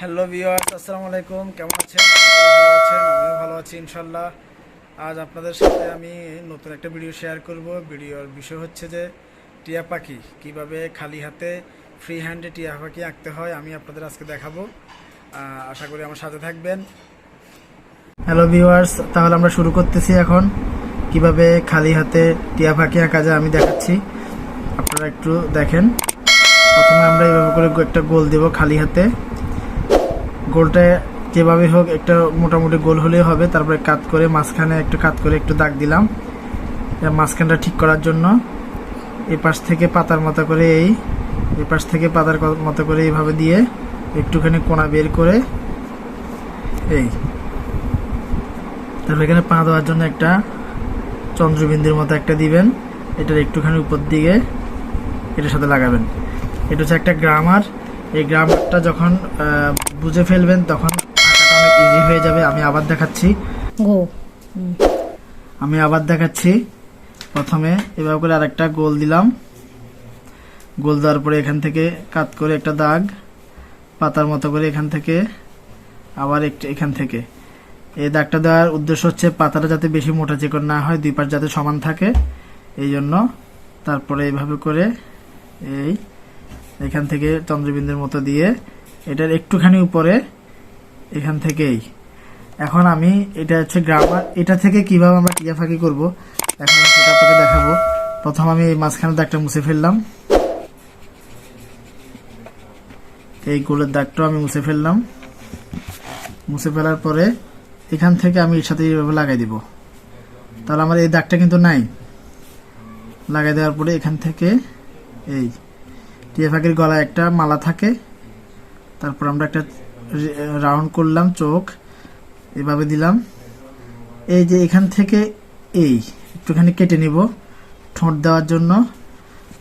Hello viewers, আসসালামু আলাইকুম। কেমন আছেন? ভালো আছেন? আমিও ভালো আছি ইনশাল্লাহ। আজ আপনাদের সাথে আমি নতুন একটা ভিডিও শেয়ার করব। ভিডিওর বিষয় হচ্ছে যে টিয়া পাখি কিভাবে খালি হাতে ফ্রি হ্যান্ডে টিয়া পাখি আঁকতে হয় আমি আপনাদের আজকে দেখাবো। আশা করি আমার সাথে থাকবেন। হ্যালো ভিউয়ার্স, তাহলে আমরা শুরু করতেছি এখন। কিভাবে খালি হাতে টিয়া পাখি আঁকা যায় আমি দেখাচ্ছি, আপনারা একটু দেখেন। প্রথমে আমরা এইভাবে করে একটা গোল দেব খালি হাতে। গোলটা যেভাবে হোক একটা মোটামুটি গোল হলেই হবে। তারপরে কাট করে মাঝখানে একটু কাট করে একটু দাগ দিলাম মাঝখানটা ঠিক করার জন্য। এই পাশ থেকে পাতার মতো করে এই পাশ থেকে পাতার মতো করে এইভাবে দিয়ে একটুখানি কোণা বের করে তারপর এখানে পা দেওয়ার জন্য একটা চন্দ্রবিন্দুর মতো একটা দিবেন। এটার একটুখানি উপর দিকে এটার সাথে লাগাবেন। এটা হচ্ছে একটা গ্রামার। এই গ্রামারটা যখন বুঝে ফেলবেন তখন আঁকাটা অনেক ইজি হয়ে যাবে। আমি আবার দেখাচ্ছি। প্রথমে এভাবে করে আরেকটা গোল দিলাম। গোল দেওয়ার পরে এখান থেকে কাট করে একটা দাগ পাতার মতো করে এখান থেকে আবার এখান থেকে এই দাগটা দেওয়ার উদ্দেশ্য হচ্ছে পাতাটা যাতে বেশি মোটা চিকন না হয়, দুই পাশ যাতে সমান থাকে এই জন্য। তারপরে এইভাবে করে এখান থেকে চন্দ্রবিন্দুর মতো দিয়ে এটার একটুখানি উপরে এখান থেকেই। এখন আমি এটা হচ্ছে গ্রামার, এটা থেকে কিভাবে আমরা টিয়া পাখি করবো এখন সেটা আপনাকে দেখাবো। প্রথম আমি এই মাঝখানে দাগটা মুছে ফেললাম। এই গোলের দাগটাও আমি মুছে ফেললাম। মুছে ফেলার পরে এখান থেকে আমি এর সাথে এইভাবে লাগাই দিব। তাহলে আমার এই দাগটা কিন্তু নাই। লাগাই দেওয়ার পরে এখান থেকে এই টিয়া পাখির গলায় একটা মালা থাকে। তারপর আমরা একটা রাউন্ড করলাম, চোখ এভাবে দিলাম। এই যে এখান থেকে একটুখানি কেটে নিব ঠোঁট দেওয়ার জন্য।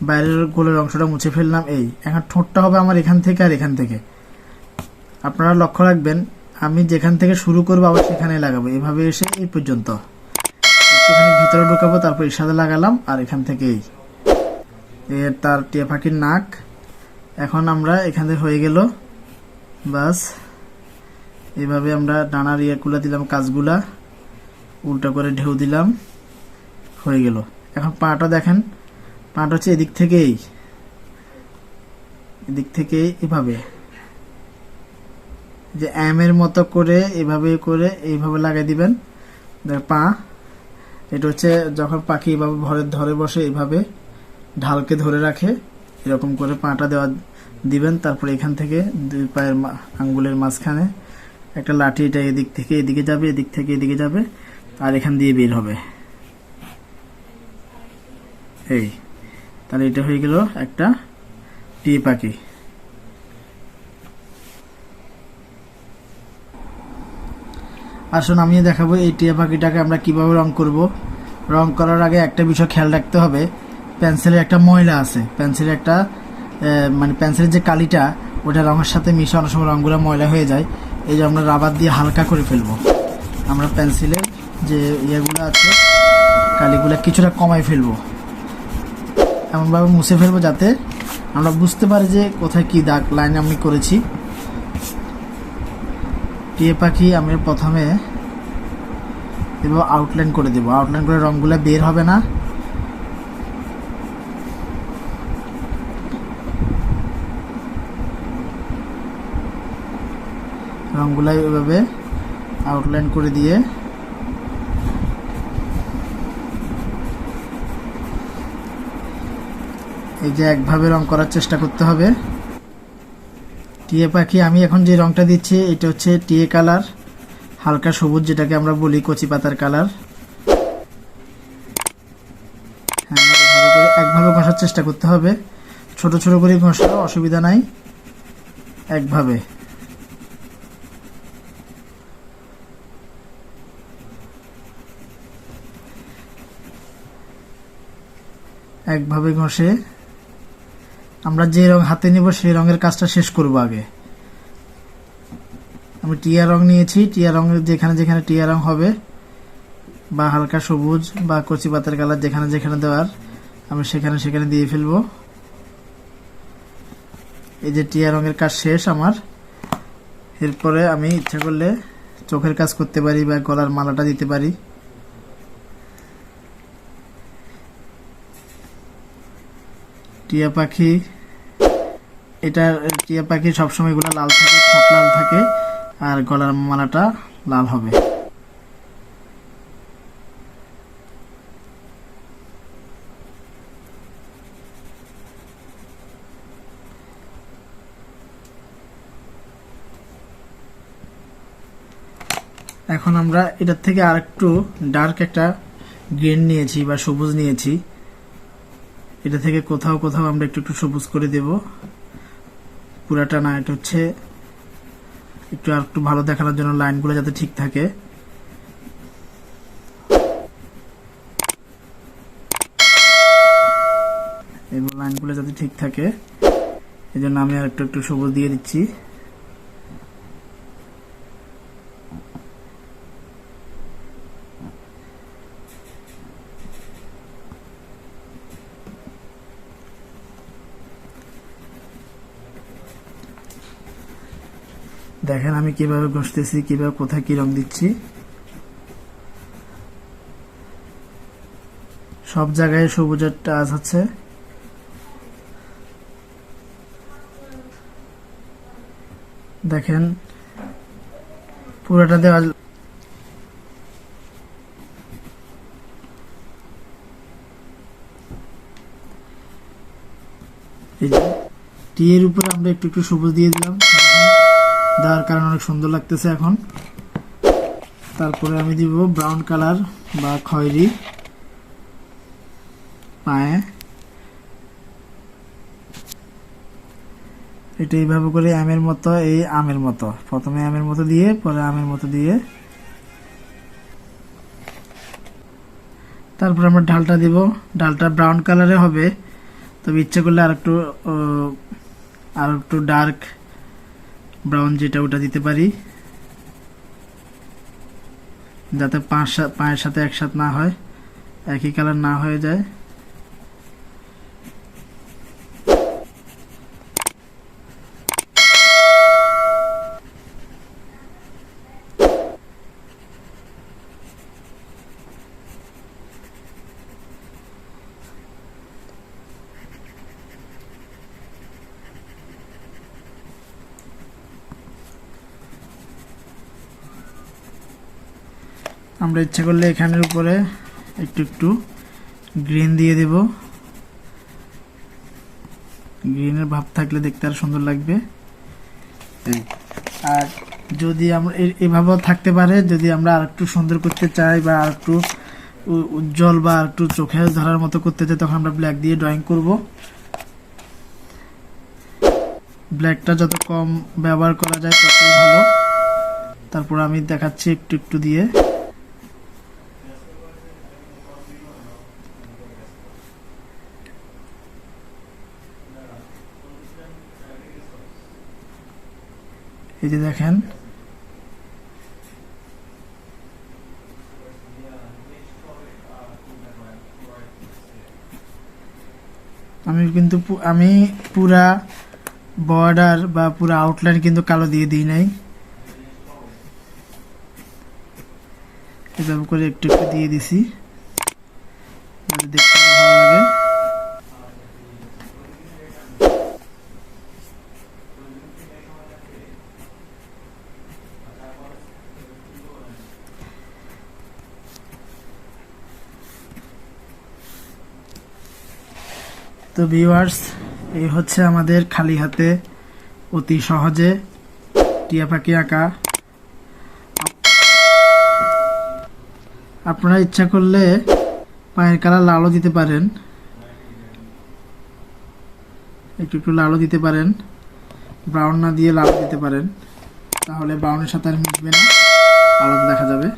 বাইরের গোলের অংশটা মুছে ফেললাম। এখন ঠোঁটটা হবে আমার এখান থেকে আর এখান থেকে। আপনারা লক্ষ্য রাখবেন আমি যেখান থেকে শুরু করবো আবার সেখানে লাগাবো। এভাবে এসে এই পর্যন্ত একটুখানি ভিতরে ঢুকাবো, তারপর এর সাথে লাগালাম আর এখান থেকে তার টিয়া পাখির নাক। এখন আমরা এখানে হয়ে গেল বাস। এইভাবে আমরা ডানার ইয়েগুলা দিলাম, কাজগুলা উল্টা করে ঢেউ দিলাম, হয়ে গেল। এখন পাটা দেখেন, পাটা হচ্ছে এদিক থেকে এভাবে যে এর মতো করে এইভাবে লাগাই দিবেন পা। এটা হচ্ছে যখন পাখি এইভাবে ধরে বসে এইভাবে ঢালকে ধরে রাখে এরকম করে পাটা দিবেন। তারপরে এখান থেকে দুই পায়ের আঙ্গুলের মাঝখানে একটা লাঠি, এটা এদিক থেকে এদিকে যাবে, এদিক থেকে এদিকে যাবে আর এখান দিয়ে বের হবে। তাহলে এটা হয়ে গেল একটা টিয়া পাখি। আসুন আমি দেখাবো এই টিয়া পাখিটাকে আমরা কিভাবে রং করব। রং করার আগে একটা বিষয় খেয়াল রাখতে হবে, পেন্সিলের একটা ময়লা আছে। পেন্সিলের যে কালিটা ওটা রঙের সাথে মিশে অনেক সময় রঙগুলো ময়লা হয়ে যায়। এই যে আমরা রাবার দিয়ে হালকা করে ফেলবো। আমরা পেন্সিলের যে ইয়েগুলো আছে কালিগুলো কিছুটা কমাই ফেলবো, এমনভাবে মুছে ফেলবো যাতে আমরা বুঝতে পারি যে কোথায় কি দাগ লাইন আমি করেছি। টিয়া পাখি আমি প্রথমে এবার আউটলাইন করে দেবো। আউটলাইন করে রঙগুলো বের হবে না। রঙগুলো এভাবে আউটলাইন করে দিয়ে এই যে একভাবে রং করার চেষ্টা করতে হবে। টিয়া পাখি আমি এখন যে রংটা দিচ্ছি এটা হচ্ছে টিয়া কালার, হালকা সবুজ, যেটাকে আমরা বলি কচি পাতার কালার। হ্যাঁ, এইভাবে করে একভাবে ঘষার চেষ্টা করতে হবে। ছোট ছোট করে ঘষা, অসুবিধা নাই। একভাবে ঘষে আমরা যে রং হাতে নিব সেই রঙের কাজটা শেষ করব। আগে আমি টিয়া রং নিয়েছি। টিয়া রঙের যেখানে যেখানে টিয়া রং হবে বা হালকা সবুজ বা কচি পাতার কালার যেখানে যেখানে দেওয়ার আমি সেখানে দিয়ে ফেলবো। এই যে টিয়া রঙের কাজ শেষ আমার। এরপরে আমি ইচ্ছা করলে চোখের কাজ করতে পারি বা গলার মালাটা দিতে পারি। টিয়া পাখি, এটা টিয়া পাখি সবসময় এগুলো লাল থাকে, ঠোঁট লাল থাকে, আর গলার মালাটা লাল হবে। এখন আমরা এটার থেকে আরেকটু ডার্ক একটা গ্রিন নিয়েছি বা সবুজ নিয়েছি। এটা থেকে কোথাও কোথাও আমরা একটু একটু সবুজ করে দেব, পুরাটা না। এটা হচ্ছে একটু আর একটু ভালো দেখানোর জন্য, লাইনগুলো যাতে ঠিক থাকে। এবং লাইনগুলো যাতে ঠিক থাকে এই জন্য আমি আর একটু একটু সবুজ দিয়ে দিচ্ছি। দেখেন আমি কিভাবে ঘষতেছি, কিভাবে কোথায় কি রং দিচ্ছি। সব জায়গায় সবুজের টাচ আছে। দেখেন পুরোটা দেওয়া। এই যে টি এর উপরে আমরা একটু একটু সবুজ দিয়ে দিলাম, দেওয়ার কারণে অনেক সুন্দর লাগতেছে এখন। তারপরে আমি দিব ব্রাউন কালার বা খয়েরি পায়ে। এটা এইভাবে করে আমের মতো, এই আমের মতো, প্রথমে আমের মতো দিয়ে পরে আমের মতো দিয়ে তারপর আমরা ঢালটা দিব। ডালটা ব্রাউন কালারে হবে, তবে ইচ্ছা করলে আর একটু ডার্ক ব্রাউন যেটা ওটা দিতে পারি, যাতে পায়ের সাথে একসাথে না হয়, একই কালার না হয়ে যায়। আমরা ইচ্ছা করলে এখানের উপরে একটু একটু গ্রিন দিয়ে দেব। গ্রিনের ভাব থাকলে দেখতে আর সুন্দর লাগবে। আর যদি আমরা এভাবেও থাকতে পারে, যদি আমরা আর একটু সুন্দর করতে চাই বা আর একটু উজ্জ্বল বা আর একটু চোখে ধরার মতো করতে চাই, তখন আমরা ব্ল্যাক দিয়ে ড্রয়িং করব। ব্ল্যাকটা যত কম ব্যবহার করা যায় ততই ভালো। তারপর আমি দেখাচ্ছি একটু একটু দিয়ে। এই যে দেখেন আমি পুরা বর্ডার বা পুরা আউটলাইন কিন্তু কালো দিয়ে দিই নাই, এভাবে করে একটু একটু দিয়ে দিছি যাতে দেখতে ভালো লাগে। তো ভিউয়ার্স, এই হচ্ছে আমাদের খালি হাতে অতি সহজে টিয়া পাখি আঁকা। আপনারা ইচ্ছা করলে পায়ের কালার লালও দিতে পারেন, একটু একটু লালও দিতে পারেন, ব্রাউন না দিয়ে লাল দিতে পারেন, তাহলে ব্রাউনের সাথে আর মিশবে না, আলাদা দেখা যাবে।